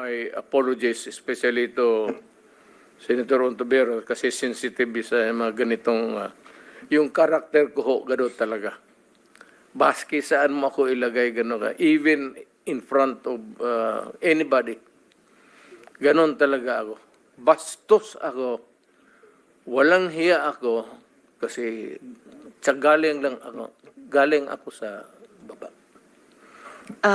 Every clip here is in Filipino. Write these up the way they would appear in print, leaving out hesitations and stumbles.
my apologies, especially to Senator Ontiveros, kasi sensitive sa mga ganitong, yung karakter ko ho, gano'n talaga. Baski saan mo ako ilagay, gano'n ka, even in front of anybody. Gano'n talaga ako. Bastos ako. Walang hiya ako, kasi galing ako sa baba.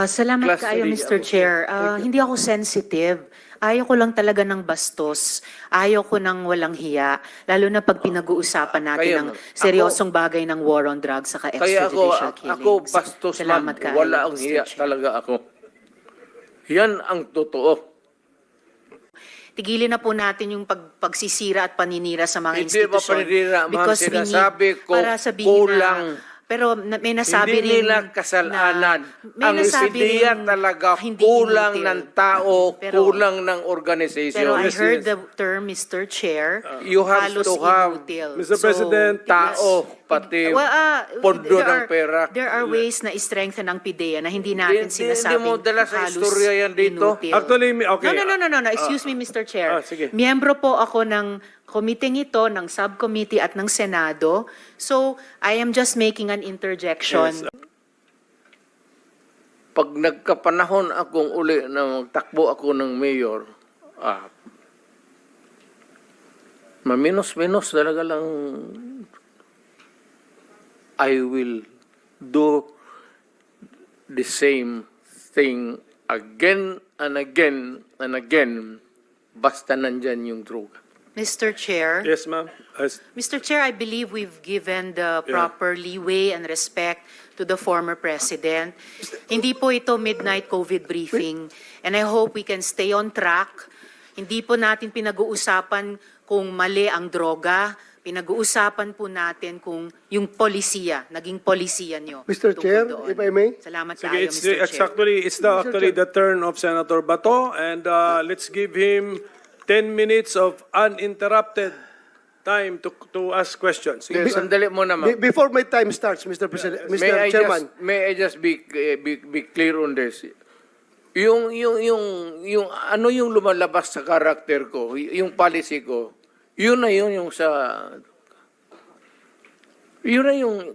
Salamat Class kaayo, three Mr. ako. Chair. Hindi ako sensitive. Ayaw ko lang talaga ng bastos. Ayaw ko ng walang hiya. Lalo na pag pinag-uusapan natin Kaya ng nga. seryosong bagay ng war on drugs saka Kaya extrajudicial ako killings. bastos man, Salamat kaayo, wala ang Mr. hiya Chair. talaga ako. Yan ang totoo. Tigilin na po natin yung pagsisira at paninira sa mga Hindi ba institusyon. paninira, ma'am? Because we need, Sinasabi ko, para sabihin kulang. pero may nasabi Hindi rin nila kasalanan. may Ang nasabi ideya rin talaga hindi kulang inutil. ng tao, Pero- kulang ng organization. Pero I Yes, heard yes. the term, Mr. Chair, You have halos to have, inutil. Mr. President, tao, pati pondo there ng pera. There are ways na i-strengthen ang PIDEA na hindi natin Hindi sinasabing mo dala sa halos istorya yan dito. inutil. Actually, okay. No. Excuse me, Mr. Chair. Sige. Miyembro po ako ng committee ito, ng subcommittee at ng Senado. So, I am just making an interjection. Yes. Pag nagkapanahon akong uli na magtakbo ako ng mayor, maminos-minos talaga lang, I will do the same thing again and again and again, basta nandyan yung droga. Mr. Chair. Yes, ma'am. Mr. Chair, I believe we've given the proper leeway and respect to the former president. Hindi po ito midnight COVID briefing, and I hope we can stay on track. Hindi po natin pinag-uusapan kung mali ang droga. Pinag-uusapan po natin kung yung polisiya, naging polisiya nyo. Mr. tungkol Chair, doon. if I may. Salamat Sige, tayo, Mr. Chair. it's actually the turn of Senator Bato, and let's give him 10 minutes of uninterrupted time to ask questions. Yes, sandali mo naman. Before my time starts, Mr. President, Mr. Chairman. May I just be clear on this? Yung ano yung lumalabas sa karakter ko, yung policy ko, yun na yung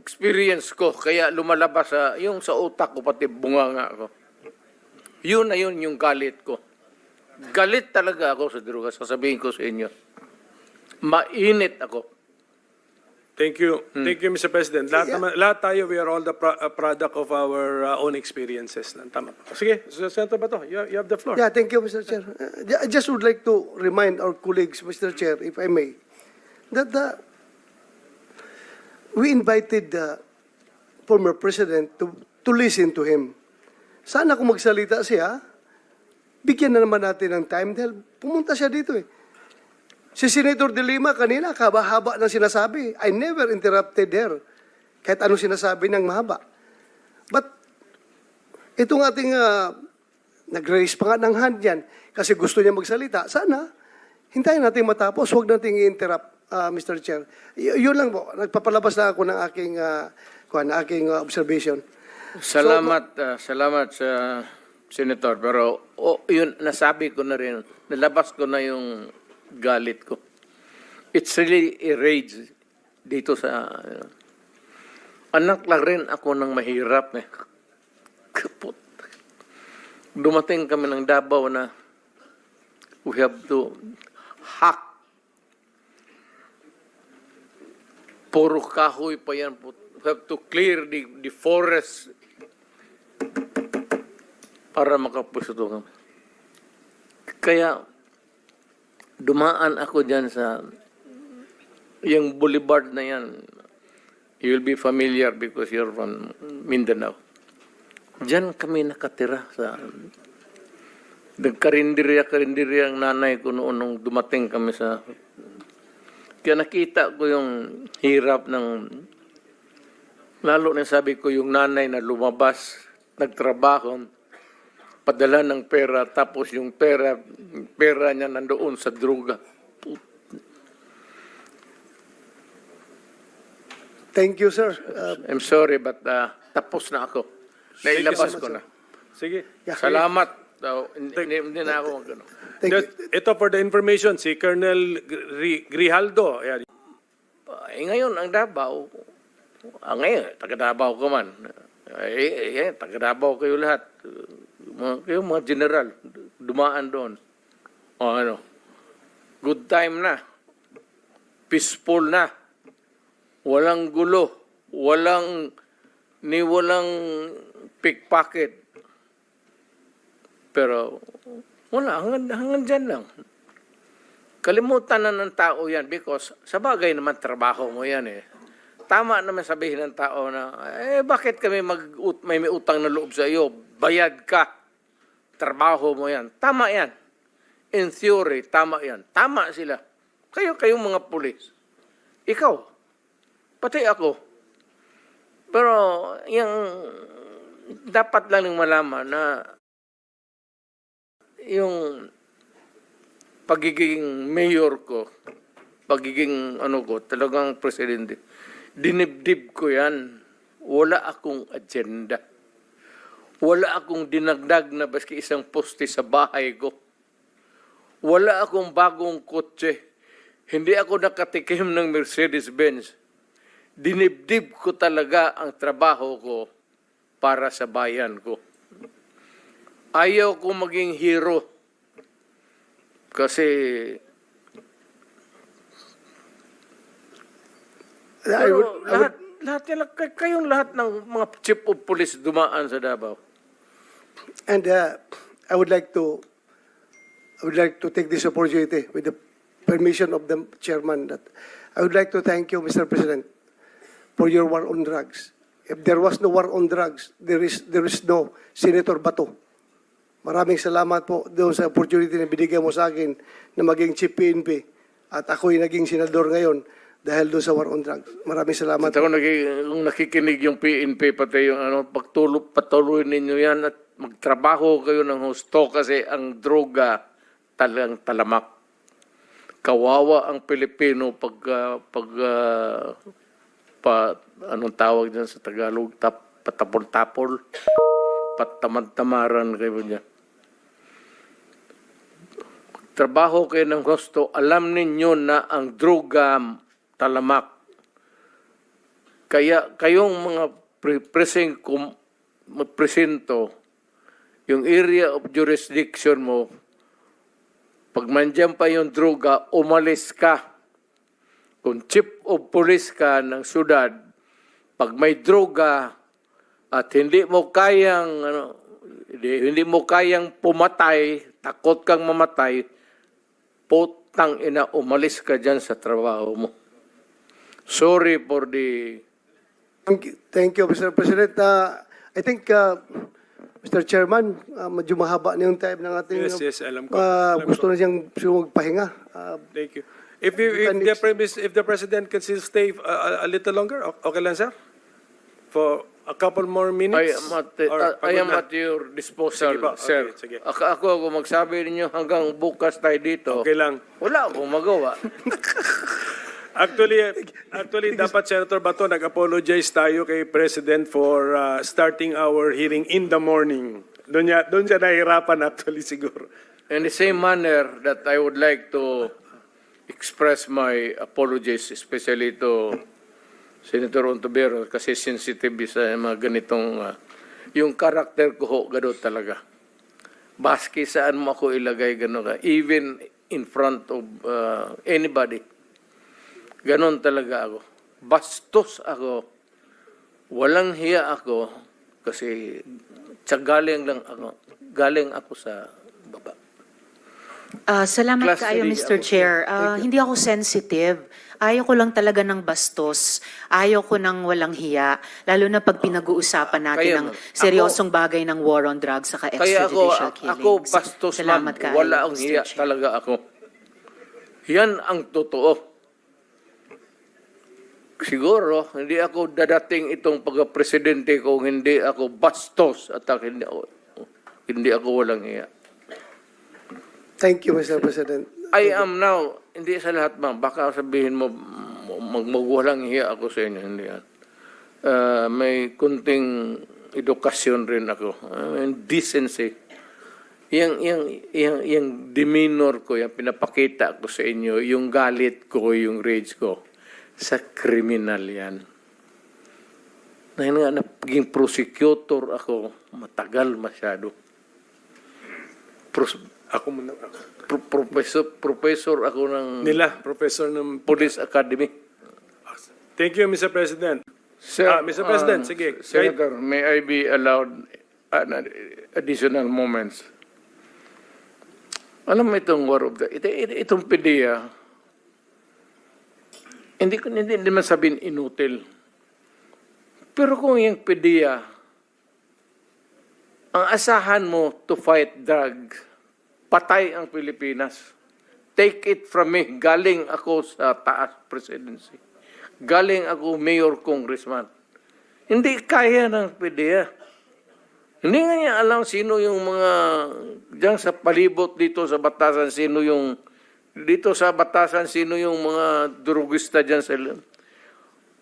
experience ko, kaya lumalabas yung sa utak ko, pati bunganga ko. Yun na yung galit ko. Galit talaga ako sa droga, sasabihin ko sa inyo. Mainit ako. Thank you. Thank you, Mr. President. Lahat tayo, we are all the product of our own experiences. Tama. Sige, Senator Bato, you have the floor. Yeah, thank you, Mr. Chair. I just would like to remind our colleagues, Mr. Chair, if I may, that we invited the former president to listen to him. Sana kung magsalita siya, bigyan na naman natin ng time dahil pumunta siya dito eh. Si Senator De Lima kanina, haba-haba ng sinasabi. I never interrupted her. Kahit anong sinasabi ng mahaba. But, itong ating nag-raise pa nga ng hand yan kasi gusto niya magsalita. Sana, hintayin natin matapos. Huwag natin i-interrupt, Mr. Chair. Yun lang po. Nagpapalabas na ako ng aking observation. Salamat sa Senator, pero yun, nasabi ko na rin, nalabas ko na yung galit ko. It's really a rage dito sa... anak lang rin ako ng mahirap. Kaput. Dumating kami ng Davao na we have to hack. Puro kahoy pa yan. We have to clear the forest para makapusto kami. Kaya, dumaan ako dyan sa yung boulevard na yan. You will be familiar because you're from Mindanao. Diyan kami nakatira sa nagkarinderya ang nanay ko noon nung dumating kami sa... Kaya nakita ko yung hirap ng... Lalo na sabi ko yung nanay na lumabas, nagtrabaho, padala ng pera, tapos yung pera niya nandoon sa droga. Thank you, sir. I'm sorry, but tapos na ako. Nailabas ko na. Sige. Salamat. So, hindi na ako magano. Thank you. Ito for the information, si Colonel Grijaldo. Ayan. Ngayon, ang Davao, ngayon, taga-Davao ka man. Taga-Davao kayo lahat. Kayo mga general, dumaan doon. O ano, good time na. Peaceful na. Walang gulo. Walang pickpocket. Pero, wala, hanggang dyan lang. Kalimutan na ng tao yan because sa bagay naman trabaho mo yan eh. Tama naman sabihin ng tao na, bakit kami may utang na loob sa iyo? Bayad ka. Trabaho mo yan. Tama yan. In theory, tama yan. Tama sila. Kayong mga pulis. Ikaw. Pati ako. Pero, yung dapat lang malaman na yung pagiging mayor ko, pagiging talagang presidente, dinibdib ko yan. Wala akong agenda. Wala akong dinagdag na baski isang poste sa bahay ko. Wala akong bagong kotse. Hindi ako nakatikim ng Mercedes-Benz. Dinibdib ko talaga ang trabaho ko para sa bayan ko. Ayaw ko maging hero. Kasi pero kayong lahat ng mga chief of police dumaan sa Davao. And I would like to take this opportunity with the permission of the chairman that I would like to thank you, Mr. President, for your war on drugs. If there was no war on drugs, there is no Senator Bato. Maraming salamat po doon sa opportunity na binigyan mo sa akin na maging chief PNP at ako'y naging senador ngayon dahil doon sa war on drugs. Maraming salamat. At ako kung nakikinig yung PNP pati yung patuloy ninyo yan at magtrabaho kayo ng husto kasi ang droga talagang talamak. Kawawa ang Pilipino anong tawag dyan sa Tagalog, patapol-tapol, patamad-tamaran kayo niya. Trabaho kayo ng gusto, alam ninyo na ang droga talamak. Kaya kayong mga presinto, yung area of jurisdiction mo, pag mandyan pa yung droga, umalis ka. Kung chief of police ka ng syudad, pag may droga at hindi mo kayang pumatay, takot kang mamatay, putang ina, umalis ka dyan sa trabaho mo. Sorry for the... Thank you, Mr. President. I think, Mr. Chairman, medyo mahaba na yung time ng ating... Yes, alam ko. Gusto na siyang magpahinga. Thank you. If the President can still stay a little longer, okay lang, sir? For a couple more minutes? I am at your disposal, Sige po. sir. Okay, sige. Ako magsabi ninyo hanggang bukas tayo dito. Okay lang. Wala akong magawa. Actually, dapat Senator Bato, nag-apologize tayo kay President for starting our hearing in the morning. Doon siya nahihirapan actually siguro. In the same manner that I would like to express my apologies, especially to Senator Ontiveros, kasi sensitive sa mga ganitong, yung karakter ko ho, gano'n talaga. Baski saan mo ako ilagay, gano'n ka. Even in front of anybody. Gano'n talaga ako. Bastos ako. Walang hiya ako, kasi galing ako sa baba. Salamat Class kayo, three Mr. ako. Chair. Hindi ako sensitive. Ayaw ko lang talaga ng bastos. Ayaw ko ng walang hiya. Lalo na pag pinag-uusapan natin Kaya, ng ma'am, seryosong bagay ng war on drugs saka Kaya extrajudicial killings. ako bastos, ma'am. Salamat kayo, Wala ang Mr. hiya Chair. talaga ako. Yan ang totoo. Siguro, hindi ako dadating itong pagka-presidente kung hindi ako bastos at hindi ako walang hiya. Thank you, Mr. President. I am now, hindi sa lahat, ma'am. Baka sabihin mo, magwalang hiya ako sa inyo. Hindi yan. May kunting edukasyon rin ako. Decency. yung demeanor ko, yung pinapakita ko sa inyo, yung galit ko, yung rage ko, sa kriminal yan. Dahil nga, naging prosecutor ako, matagal masyado. Ako muna. Professor ako ng Professor ng... Police Academy. Thank you, Mr. President. Sir, Mr. President, sige. Senator, may I be allowed additional moments? Alam mo itong war of the... Itong PDEA, hindi naman sabihin inutil. Pero kung yung PDEA, ang asahan mo to fight drugs, patay ang Pilipinas. Take it from me. Galing ako sa taas presidency. Galing ako mayor, congressman. Hindi kaya ng PDEA. Hindi nga niya alam sino yung mga diyan sa palibot dito sa Batasan, sino yung dito sa Batasan, sino yung mga drugista diyan sa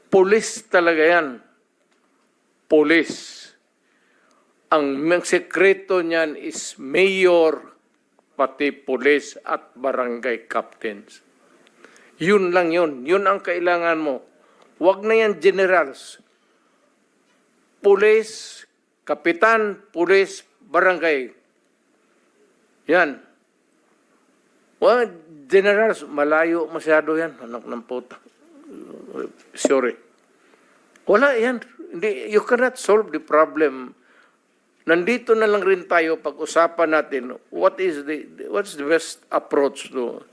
Police talaga yan. Police. Ang sekreto niyan is mayor, pati police at barangay captains. Yun lang yun. Yun ang kailangan mo. Huwag na yan generals. Police, kapitan, police, barangay. Yan. Well, generals, malayo masyado yan. Anak ng puta. Sorry. Wala yan. Hindi, you cannot solve the problem. Nandito na lang rin tayo pag-usapan natin what's the best approach to.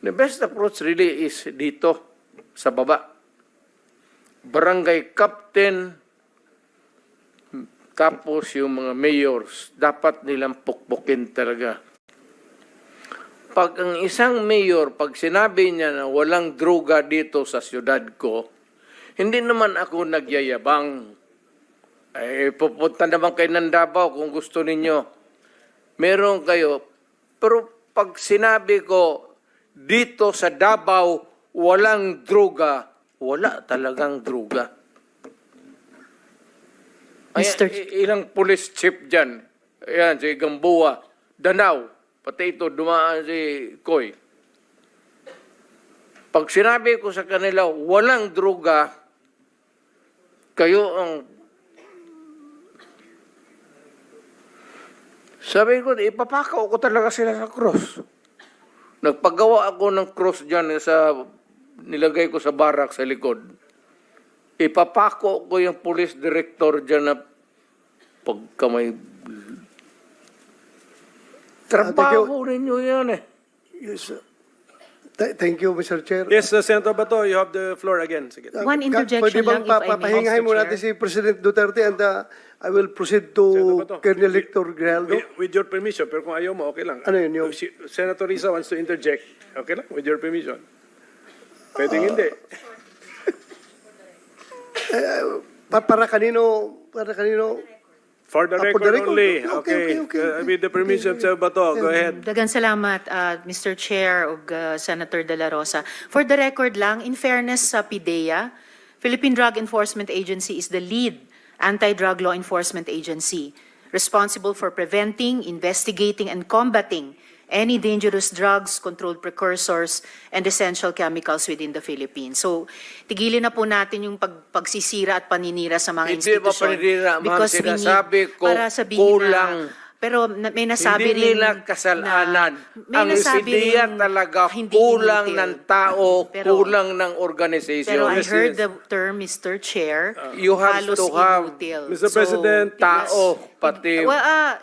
The best approach really is dito sa baba. Barangay captain, tapos yung mga mayors, dapat nilang pukpukin talaga. Pag ang isang mayor, pag sinabi niya na walang droga dito sa syudad ko, hindi naman ako nagyayabang. Pupunta naman kayo ng Davao kung gusto ninyo. Meron kayo. Pero pag sinabi ko, dito sa Davao, walang droga, wala talagang droga. Mr. Ilang police chief dyan. Ayan, si Gamboa, Danau, pati ito, dumaan si Koy. Pag sinabi ko sa kanila, walang droga, kayo ang... Sabi ko, ipapakaw ko talaga sila sa cross. Nagpagawa ako ng cross dyan sa... Nilagay ko sa barak sa likod. Ipapako ko yung police director dyan na pagka may... Trabaho ninyo yan eh. Yes, sir. Thank you, Mr. Chair. Yes, Senator Bato, you have the floor again. Sige. One interjection Pwede bang lang, if I may, papahingahin Mr. mo Chair. natin si President Duterte and I will proceed to Senator Bato. Colonel Hector Grijaldo. With your permission, pero kung ayaw mo, okay lang. Ano yun, yung- Senator Risa wants to interject. Okay lang, with your permission. Pwedeng hindi. Para kanino, For the for record the record. only. Okay. With the permission of Senator Bato, go ahead. Dagan salamat, Mr. Chair ug Senator De La Rosa. For the record lang, in fairness sa PIDEA, Philippine Drug Enforcement Agency is the lead anti-drug law enforcement agency responsible for preventing, investigating, and combating any dangerous drugs, controlled precursors, and essential chemicals within the Philippines. So, tigilin na po natin yung pagsisira at paninira sa mga Hindi ba institusyon. paninira, ma'am? Because we need- Sinasabi ko, para sabihin kulang. pero may nasabi Hindi rin nila kasalanan. may Ang nasabi PIDEA rin talaga hindi kulang inutil. ng tao, Pero- kulang ng organization. Pero I Yes, heard yes. the term, Mr. Chair, You have halos to have inutil. Mr. President, tao, pati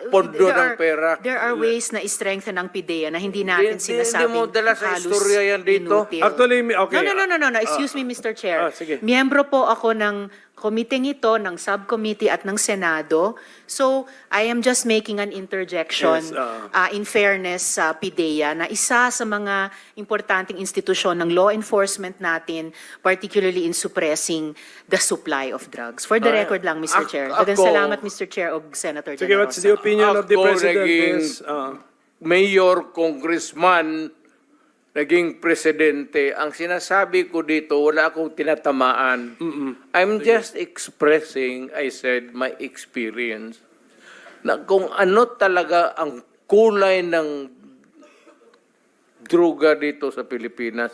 pondo ng pera. There are ways na i-strengthen ang PIDEA na hindi natin Hindi sinasabing mo dala sa halos istorya yan dito. inutil. Actually, okay. No. Excuse me, Mr. Chair. Sige. Miyembro po ako ng committee ito, ng subcommittee at ng Senado. So, I am just making an interjection Yes, in fairness sa PIDEA na isa sa mga importanteng institusyon ng law enforcement natin, particularly in suppressing the supply of drugs. For the record lang, Mr. Chair. Dagan ako- salamat, Mr. Chair, o Senator De Sige, La what's the Rosa. opinion of the Ako President? naging- Is, Mayor, congressman, naging presidente, ang sinasabi ko dito, wala akong tinatamaan. I'm just expressing, I said, my experience. Na kung ano talaga ang kulay ng droga dito sa Pilipinas.